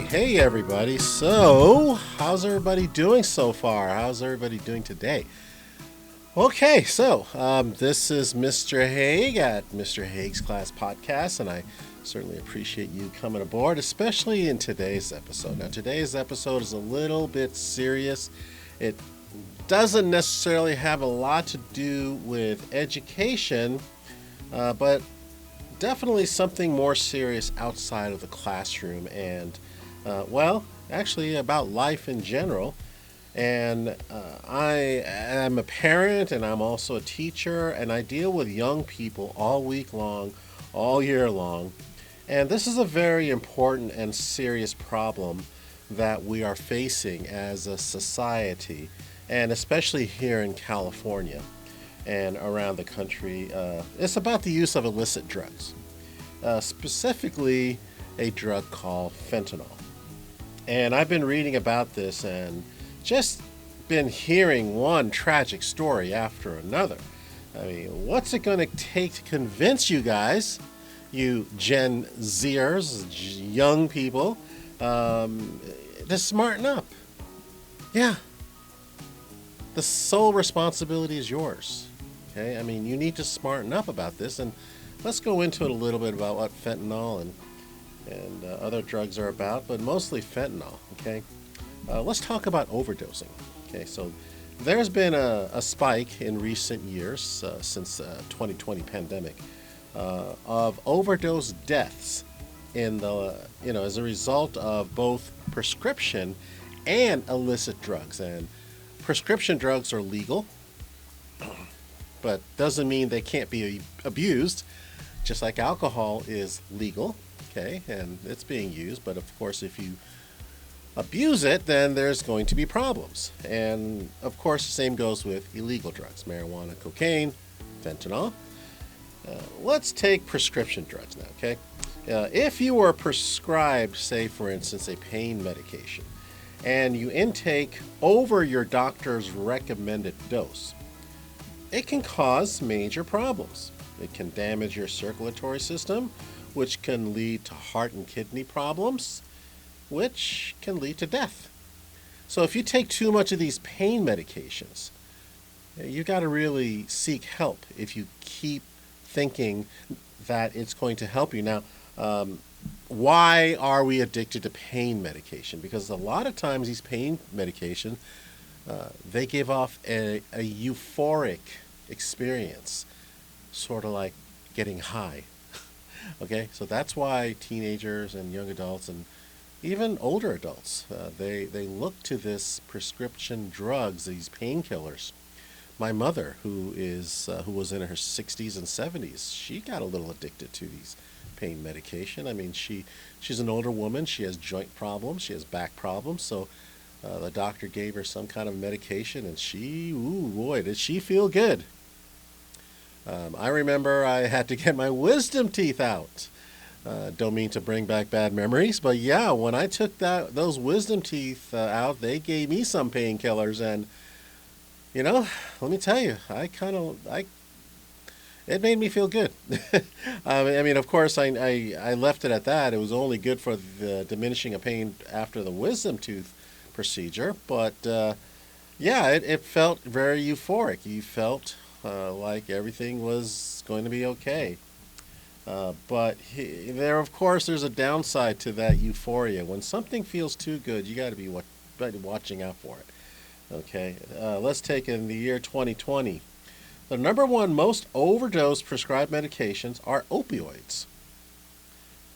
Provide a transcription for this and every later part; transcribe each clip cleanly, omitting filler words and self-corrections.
Hey everybody. So, how's everybody doing so far? How's everybody doing today? Okay, this is Mr. Haig at Mr. Haig's Class Podcast, and I certainly appreciate you coming aboard, especially in today's episode. Now, today's episode is a little bit serious. It doesn't necessarily have a lot to do with education, but definitely something more serious outside of the classroom and, actually about life in general. And I am a parent and I'm also a teacher, and I deal with young people all week long, all year long. And this is a very important and serious problem that we are facing as a society, and especially here in California and around the country. It's about the use of illicit drugs, specifically a drug called fentanyl. And I've been reading about this and just been hearing one tragic story after another. I mean, what's it going to take to convince you guys, you Gen Zers, young people, to smarten up? Yeah. The sole responsibility is yours. Okay, I mean, you need to smarten up about this, and let's go into it a little bit about what fentanyl and other drugs are about, but mostly fentanyl. Okay, let's talk about overdosing. Okay, so there's been a spike in recent years since 2020 pandemic of overdose deaths in the as a result of both prescription and illicit drugs. And prescription drugs are legal, but doesn't mean they can't be abused, just like alcohol is legal, okay, and it's being used. But of course, if you abuse it, then there's going to be problems. And of course, the same goes with illegal drugs: marijuana, cocaine, fentanyl. Let's take prescription drugs now, okay? If you were prescribed, say, for instance, a pain medication, and you intake over your doctor's recommended dose, it can cause major problems. It can damage your circulatory system, which can lead to heart and kidney problems, which can lead to death. So if you take too much of these pain medications, you got to really seek help if you keep thinking that it's going to help you. Now, why are we addicted to pain medication? Because a lot of times these pain medication, they give off a euphoric experience, sort of like getting high. Okay, so that's why teenagers and young adults and even older adults, they look to this prescription drugs, these painkillers. My mother, who was in her 60s and 70s, she got a little addicted to these pain medication. I mean, she's an older woman. She has joint problems. She has back problems. So the doctor gave her some kind of medication, and ooh boy, did she feel good. I remember I had to get my wisdom teeth out. Don't mean to bring back bad memories, but yeah, when I took those wisdom teeth out, they gave me some painkillers, and let me tell you, it made me feel good. I mean, of course, I left it at that. It was only good for the diminishing of pain after the wisdom tooth procedure, but it felt very euphoric. You felt like everything was going to be okay. But of course, there's a downside to that euphoria. When something feels too good, you got to be watching out for it. Okay, let's take in the year 2020. The number one most overdose prescribed medications are opioids.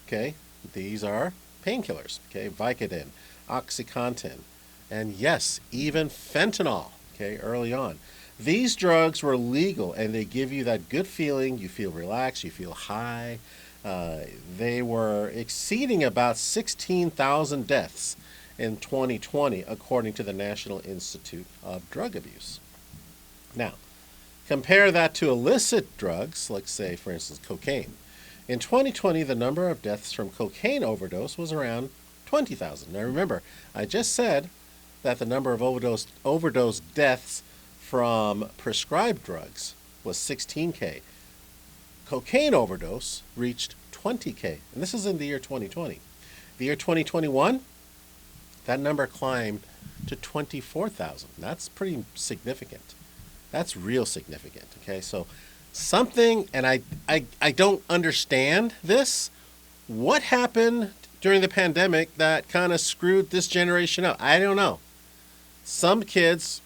Okay, these are painkillers. Okay, Vicodin, OxyContin, and yes, even fentanyl. Okay, early on. These drugs were legal, and they give you that good feeling. You feel relaxed, you feel high. They were exceeding about 16,000 deaths in 2020, according to the National Institute of Drug Abuse. Now, compare that to illicit drugs, like, say, for instance, cocaine. In 2020, the number of deaths from cocaine overdose was around 20,000. Now, remember, I just said that the number of overdose deaths from prescribed drugs was 16K. Cocaine overdose reached 20K, and this is in the year 2020. The year 2021, that number climbed to 24,000. That's pretty significant. That's real significant. Okay, so something, and I don't understand this. What happened during the pandemic that kind of screwed this generation up? I don't know. Some kids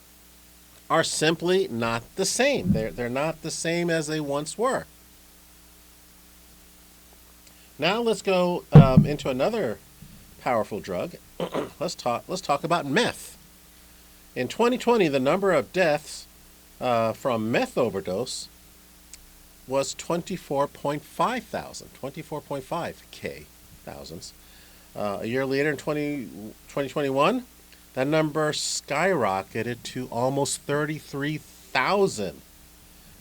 are simply not the same. They're not the same as they once were. Now let's go into another powerful drug. Let's talk about meth. In 2020, the number of deaths from meth overdose was 24.5 thousand, 24.5 K thousands. A year later, in 2021, that number skyrocketed to almost 33,000.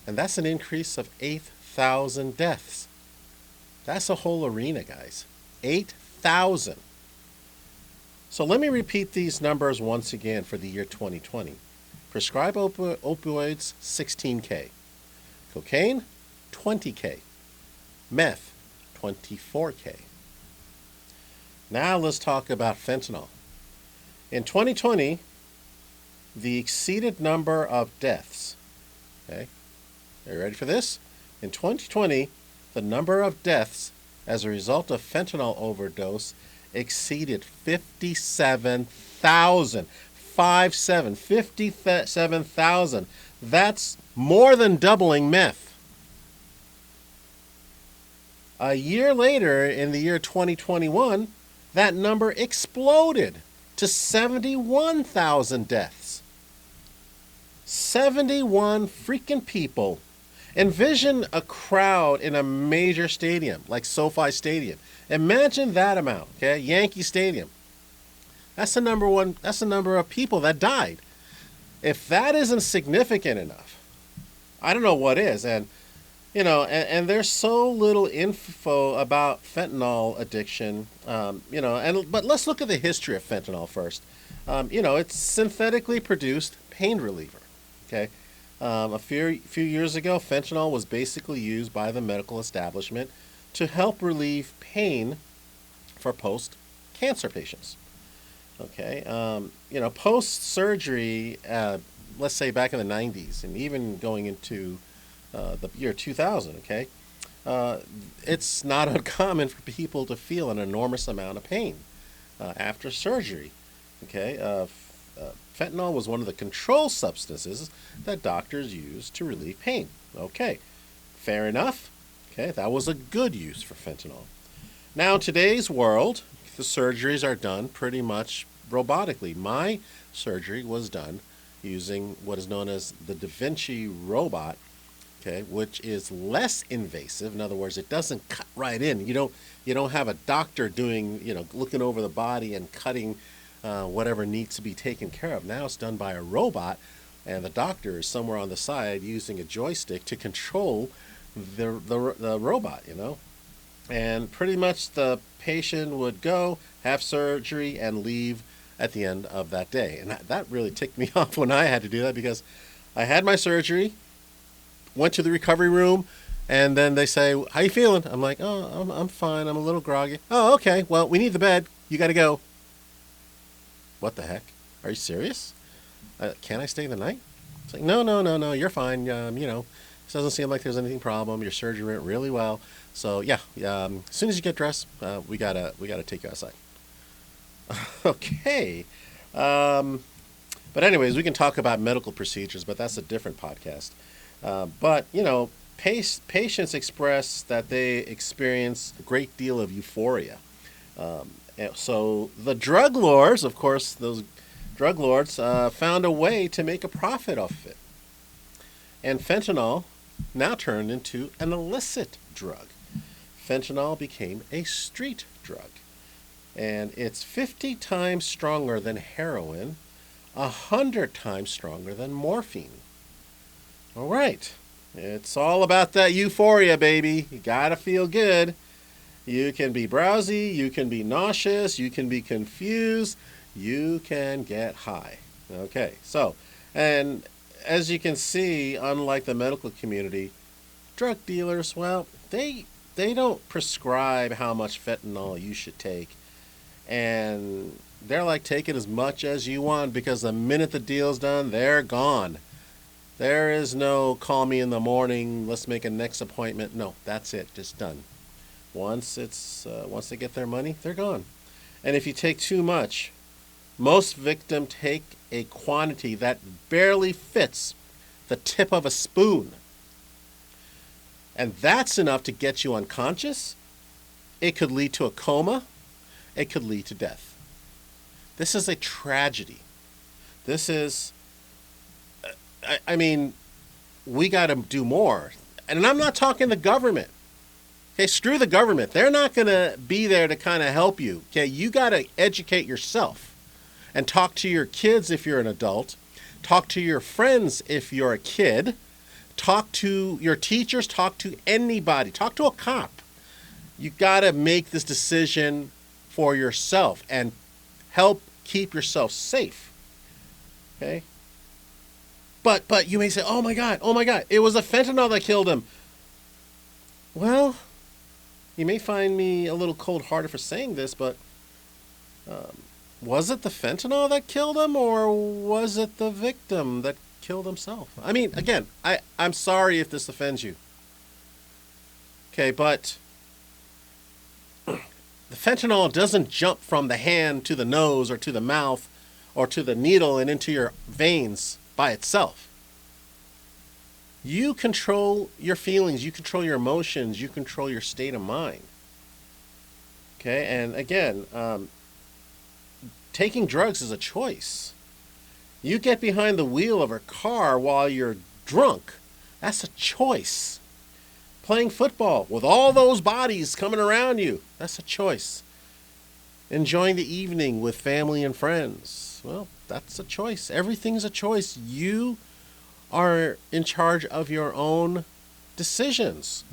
And that's an increase of 8,000 deaths. That's a whole arena, guys. 8,000. So let me repeat these numbers once again for the year 2020. Prescribed opioids, 16K. Cocaine, 20K. Meth, 24K. Now let's talk about fentanyl. In 2020, the exceeded number of deaths. Okay, are you ready for this? In 2020, the number of deaths as a result of fentanyl overdose exceeded 57,000. 57,000. That's more than doubling meth. A year later, in the year 2021, that number exploded to 71,000 deaths. 71 freaking people. Envision a crowd in a major stadium like SoFi Stadium. Imagine that amount, okay? Yankee Stadium. That's the number of people that died. If that isn't significant enough, I don't know what is. And and there's so little info about fentanyl addiction. But let's look at the history of fentanyl first. It's synthetically produced pain reliever. Okay, a few years ago, fentanyl was basically used by the medical establishment to help relieve pain for post-cancer patients. Okay, post-surgery, let's say back in the 90s, and even going into the year 2000, okay, it's not uncommon for people to feel an enormous amount of pain after surgery. Okay, fentanyl was one of the control substances that doctors used to relieve pain. Okay, fair enough. Okay, that was a good use for fentanyl. Now, in today's world, the surgeries are done pretty much robotically. My surgery was done using what is known as the Da Vinci robot, okay, which is less invasive. In other words, it doesn't cut right in. You don't have a doctor doing, looking over the body and cutting whatever needs to be taken care of. Now it's done by a robot, and the doctor is somewhere on the side using a joystick to control the robot, And pretty much the patient would go, have surgery, and leave at the end of that day. And that really ticked me off when I had to do that, because I had my surgery, went to the recovery room, and then they say, "How you feeling?" I'm like, "Oh, I'm fine. I'm a little groggy." "Oh, okay. Well, we need the bed. You got to go." What the heck? Are you serious? Can I stay the night? It's like, no. You're fine. It doesn't seem like there's anything problem. Your surgery went really well. So yeah, as soon as you get dressed, we gotta take you outside. Okay. But anyways, we can talk about medical procedures, but that's a different podcast. But patients express that they experience a great deal of euphoria. So the drug lords, of course, those drug lords found a way to make a profit off of it. And fentanyl now turned into an illicit drug. Fentanyl became a street drug. And it's 50 times stronger than heroin, 100 times stronger than morphine. All right. It's all about that euphoria, baby. You gotta feel good. You can be drowsy, you can be nauseous, you can be confused, you can get high. Okay, so, and as you can see, unlike the medical community, drug dealers, well, they don't prescribe how much fentanyl you should take, and they're like, take it as much as you want because the minute the deal's done, they're gone. There is no call me in the morning, let's make a next appointment. No, that's it, just done. Once they get their money, they're gone. And if you take too much, most victims take a quantity that barely fits the tip of a spoon. And that's enough to get you unconscious. It could lead to a coma. It could lead to death. This is a tragedy. This is, I mean, we got to do more. And I'm not talking the government. Okay, screw the government. They're not going to be there to kind of help you. Okay, you got to educate yourself and talk to your kids if you're an adult. Talk to your friends if you're a kid. Talk to your teachers. Talk to anybody. Talk to a cop. You got to make this decision for yourself and help keep yourself safe. Okay? But you may say, oh my God, it was the fentanyl that killed him. Well, you may find me a little cold-hearted for saying this, but was it the fentanyl that killed him, or was it the victim that killed himself? I mean, again, I'm sorry if this offends you. Okay, but the fentanyl doesn't jump from the hand to the nose or to the mouth or to the needle and into your veins by itself. You control your feelings, you control your emotions, you control your state of mind. Okay, and again, taking drugs is a choice. You get behind the wheel of a car while you're drunk. That's a choice. Playing football with all those bodies coming around you. That's a choice. Enjoying the evening with family and friends. Well, that's a choice. Everything's a choice. You are in charge of your own decisions.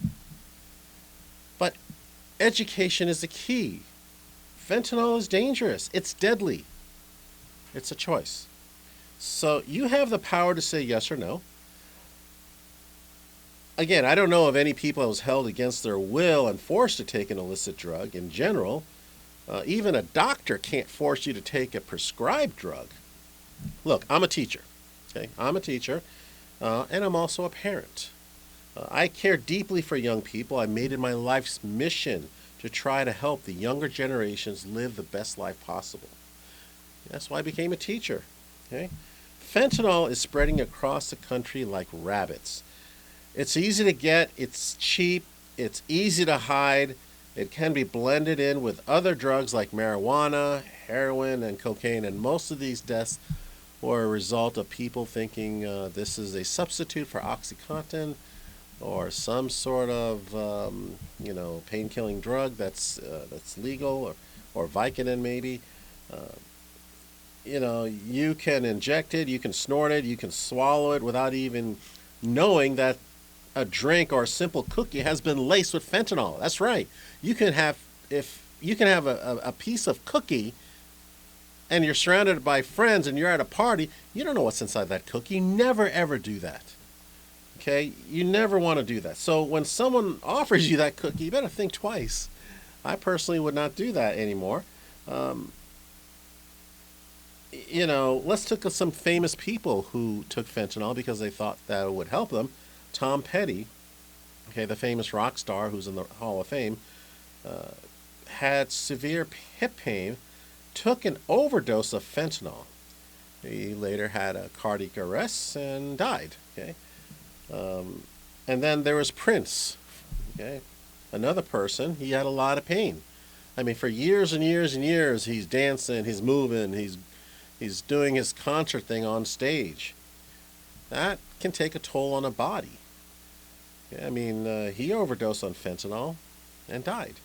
But education is the key. Fentanyl is dangerous. It's deadly. It's a choice. So you have the power to say yes or no. Again, I don't know of any people that was held against their will and forced to take an illicit drug in general. Even a doctor can't force you to take a prescribed drug. Look, I'm a teacher. Okay, I'm a teacher, and I'm also a parent. I care deeply for young people. I made it my life's mission to try to help the younger generations live the best life possible. That's why I became a teacher. Okay? Fentanyl is spreading across the country like rabbits. It's easy to get, it's cheap, it's easy to hide. It can be blended in with other drugs like marijuana, heroin, and cocaine, and most of these deaths were a result of people thinking this is a substitute for OxyContin or some sort of pain-killing drug that's legal, or Vicodin maybe. You can inject it, you can snort it, you can swallow it without even knowing that a drink or a simple cookie has been laced with fentanyl. That's right. You can have a piece of cookie and you're surrounded by friends and you're at a party, you don't know what's inside that cookie. Never ever do that. Okay? You never want to do that. So when someone offers you that cookie, you better think twice. I personally would not do that anymore. Let's look at some famous people who took fentanyl because they thought that it would help them. Tom Petty, okay, the famous rock star who's in the Hall of Fame, had severe hip pain, took an overdose of fentanyl. He later had a cardiac arrest and died. Okay, and then there was Prince. Okay, another person. He had a lot of pain. I mean, for years and years and years, he's dancing, he's moving, he's doing his concert thing on stage. That can take a toll on a body. I mean, he overdosed on fentanyl and died.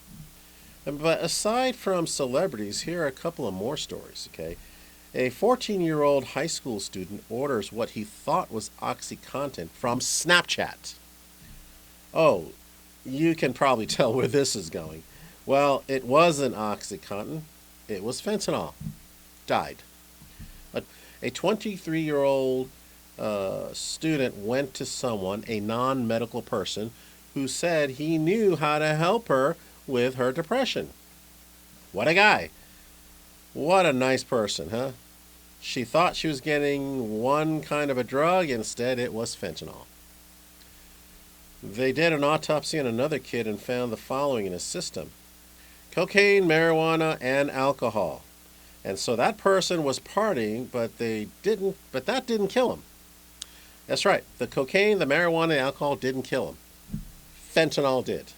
But aside from celebrities, here are a couple of more stories, okay? A 14-year-old high school student orders what he thought was OxyContin from Snapchat. Oh, you can probably tell where this is going. Well, it wasn't OxyContin. It was fentanyl. Died. A 23-year-old student went to someone, a non-medical person, who said he knew how to help her with her depression. What a guy. What a nice person, huh? She thought she was getting one kind of a drug, instead, it was fentanyl. They did an autopsy on another kid and found the following in his system: cocaine, marijuana, and alcohol. And so that person was partying, but that didn't kill him. That's right. The cocaine, the marijuana, and alcohol didn't kill him. Fentanyl did.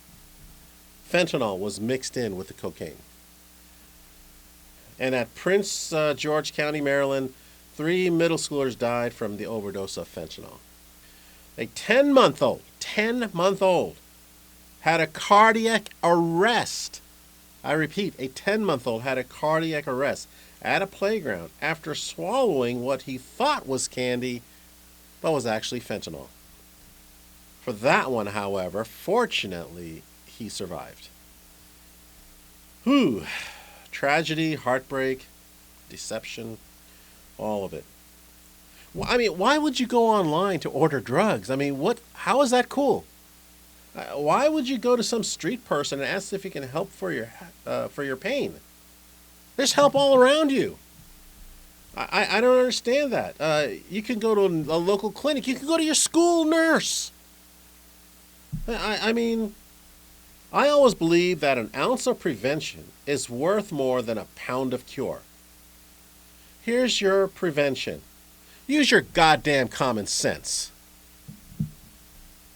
Fentanyl was mixed in with the cocaine. And at Prince George County, Maryland, 3 middle schoolers died from the overdose of fentanyl. A 10-month old, had a cardiac arrest. I repeat, a 10-month-old had a cardiac arrest at a playground after swallowing what he thought was candy, but was actually fentanyl. For that one, however, fortunately, he survived. Whew. Tragedy, heartbreak, deception, all of it. Well, I mean, why would you go online to order drugs? I mean, how is that cool? Why would you go to some street person and ask if he can help for your pain? There's help all around you. I don't understand that. You can go to a local clinic. You can go to your school nurse. I mean, I always believe that an ounce of prevention is worth more than a pound of cure. Here's your prevention. Use your goddamn common sense.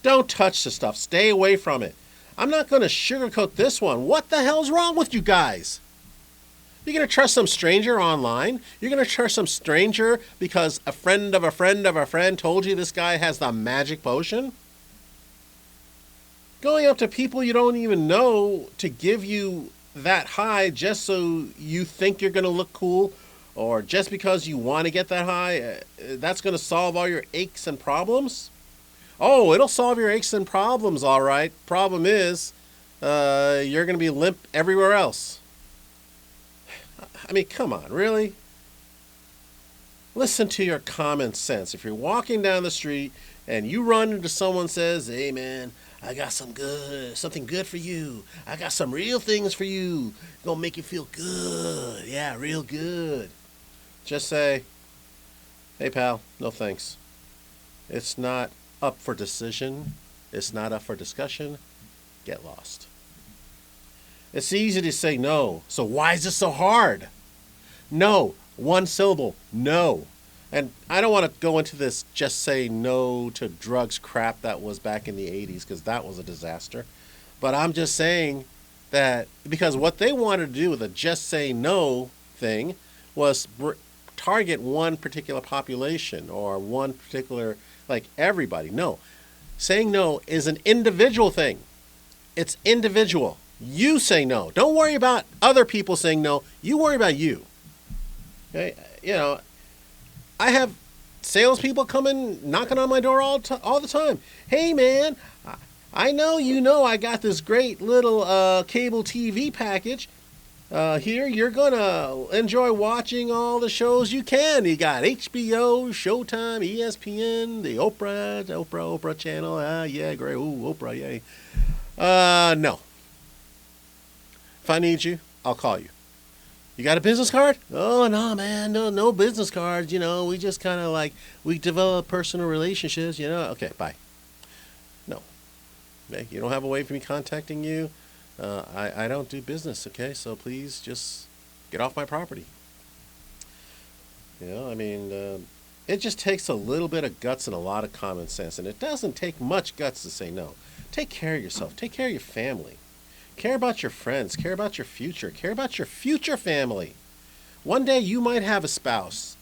Don't touch the stuff. Stay away from it. I'm not going to sugarcoat this one. What the hell's wrong with you guys? You're going to trust some stranger online? You're going to trust some stranger because a friend of a friend of a friend told you this guy has the magic potion? Going up to people you don't even know to give you that high just so you think you're going to look cool, or just because you want to get that high, that's going to solve all your aches and problems? Oh, it'll solve your aches and problems, all right. Problem is, you're going to be limp everywhere else. I mean, come on, really? Listen to your common sense. If you're walking down the street and you run into someone says, "Hey, man, I got something good for you. I got some real things for you. Gonna make you feel good. Yeah, real good." Just say, "Hey, pal, no thanks. It's not up for decision. It's not up for discussion. Get lost." It's easy to say no. So why is it so hard? No. One syllable. No. And I don't want to go into this just say no to drugs crap that was back in the 80s, because that was a disaster. But I'm just saying that because what they wanted to do with a just say no thing was target one particular population or one particular, like everybody. No. Saying no is an individual thing. It's individual. You say no. Don't worry about other people saying no. You worry about you. Okay? You know, I have salespeople coming, knocking on my door all the time. "Hey, man, I know I got this great little cable TV package. Here, you're going to enjoy watching all the shows you can. You got HBO, Showtime, ESPN, the Oprah channel. Yeah, great. Ooh, Oprah, yay." No. If I need you, I'll call you. "You got a business card?" "Oh, no, man, no business cards. We just kind of we develop personal relationships, Okay, bye. No. Okay, you don't have a way for me contacting you. I don't do business, okay? So please just get off my property. It just takes a little bit of guts and a lot of common sense, and it doesn't take much guts to say no. Take care of yourself. Take care of your family. Care about your friends. Care about your future. Care about your future family. One day you might have a spouse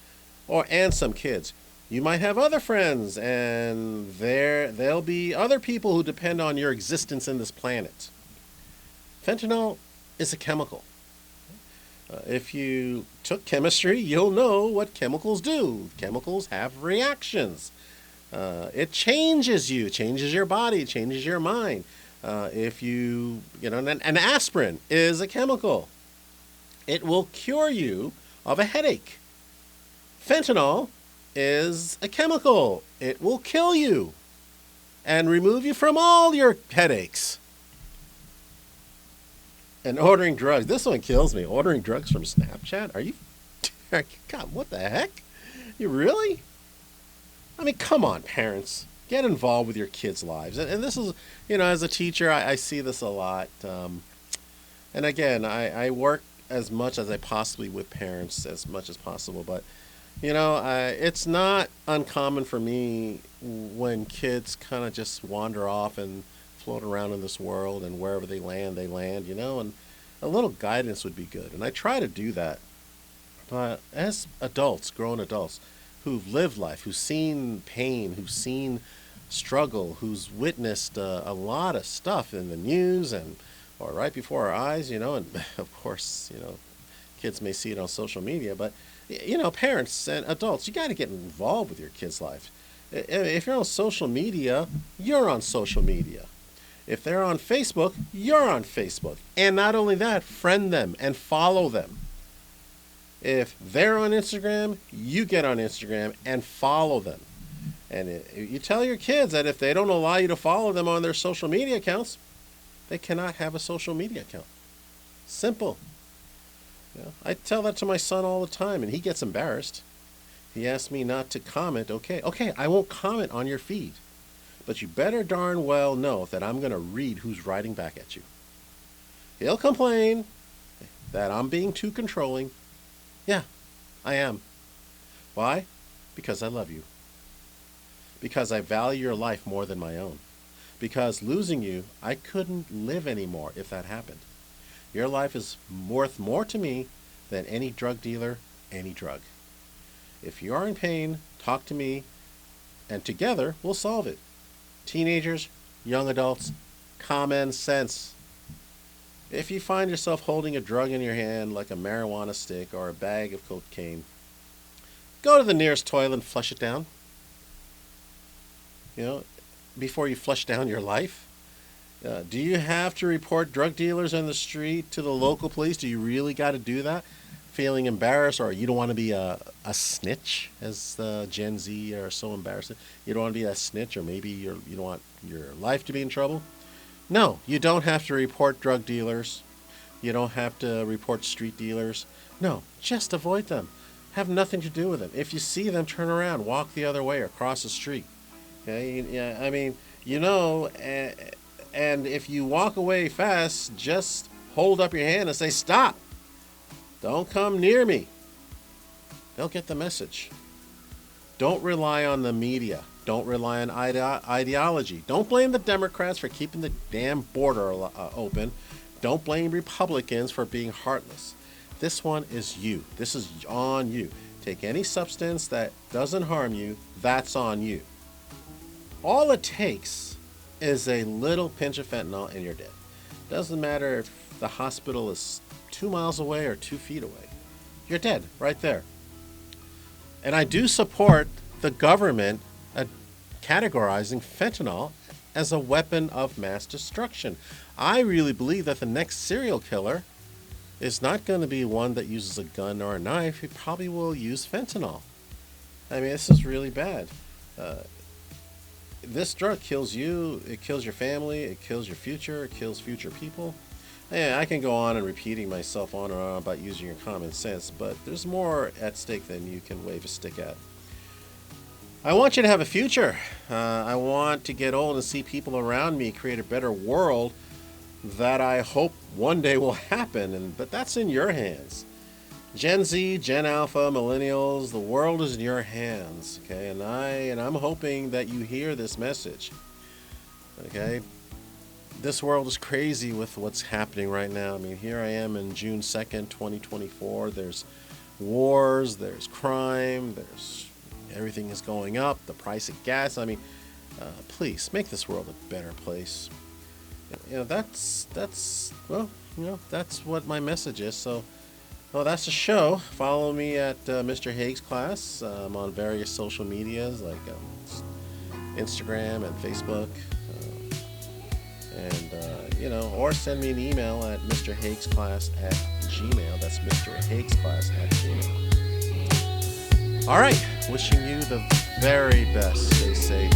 and some kids. You might have other friends, and there'll be other people who depend on your existence in this planet. Fentanyl is a chemical. If you took chemistry, you'll know what chemicals do. Chemicals have reactions. It changes you, changes your body, changes your mind. An aspirin is a chemical. It will cure you of a headache. Fentanyl is a chemical. It will kill you and remove you from all your headaches. And ordering drugs. This one kills me. Ordering drugs from Snapchat? Are you? God, what the heck? You really? I mean, come on, parents. Get involved with your kids' lives. And this is, as a teacher, I see this a lot. And again, I work as much as I possibly with parents as much as possible. But, it's not uncommon for me when kids kind of just wander off and float around in this world, and wherever they land, and a little guidance would be good. And I try to do that. But as adults, grown adults, who've lived life, who've seen pain, who've seen struggle, who's witnessed a lot of stuff in the news and or right before our eyes, and of course, kids may see it on social media, but parents and adults, you got to get involved with your kids' life. If you're on social media, you're on social media. If they're on Facebook, you're on Facebook. And not only that, friend them and follow them. If they're on Instagram, you get on Instagram and follow them. And you tell your kids that if they don't allow you to follow them on their social media accounts, they cannot have a social media account. Simple. I tell that to my son all the time, and he gets embarrassed. He asks me not to comment. Okay, I won't comment on your feed. But you better darn well know that I'm going to read who's writing back at you. He'll complain that I'm being too controlling. Yeah, I am. Why? Because I love you. Because I value your life more than my own. Because losing you, I couldn't live anymore if that happened. Your life is worth more to me than any drug dealer, any drug. If you are in pain, talk to me, and together we'll solve it. Teenagers, young adults, common sense. If you find yourself holding a drug in your hand like a marijuana stick or a bag of cocaine, go to the nearest toilet and flush it down. Before you flush down your life. Do you have to report drug dealers on the street to the local police? Do you really got to do that? Feeling embarrassed, or you don't want to be a snitch, as the Gen Z are so embarrassed. You don't want to be a snitch, or maybe you don't want your life to be in trouble. No, you don't have to report drug dealers. You don't have to report street dealers. No, just avoid them. Have nothing to do with them. If you see them, turn around, walk the other way, or cross the street. Okay? Yeah, I mean, and if you walk away fast, just hold up your hand and say, stop. Don't come near me. They'll get the message. Don't rely on the media. Don't rely on ideology. Don't blame the Democrats for keeping the damn border open. Don't blame Republicans for being heartless. This one is you. This is on you. Take any substance that doesn't harm you, that's on you. All it takes is a little pinch of fentanyl and you're dead. Doesn't matter if the hospital is 2 miles away or 2 feet away. You're dead right there. And I do support the government categorizing fentanyl as a weapon of mass destruction. I really believe that the next serial killer is not going to be one that uses a gun or a knife. He probably will use fentanyl. I mean, this is really bad. This drug kills you, it kills your family, it kills your future, it kills future people. Yeah, I can go on and repeating myself on and on about using your common sense, but there's more at stake than you can wave a stick at. I want you to have a future. I want to get old and see people around me create a better world that I hope one day will happen, but that's in your hands. Gen Z, Gen Alpha, Millennials, the world is in your hands, okay? And I'm hoping that you hear this message, okay? This world is crazy with what's happening right now. I mean, here I am in June 2nd, 2024. There's wars, there's crime, everything is going up, the price of gas. I mean, please make this world a better place. That's what my message is. So, well, that's the show. Follow me at Mr. Haig's Class. I'm on various social medias like Instagram and Facebook. Or send me an email at mrhaigsclass@gmail. That's mrhaigsclass@gmail. All right. Wishing you the very best. Stay safe.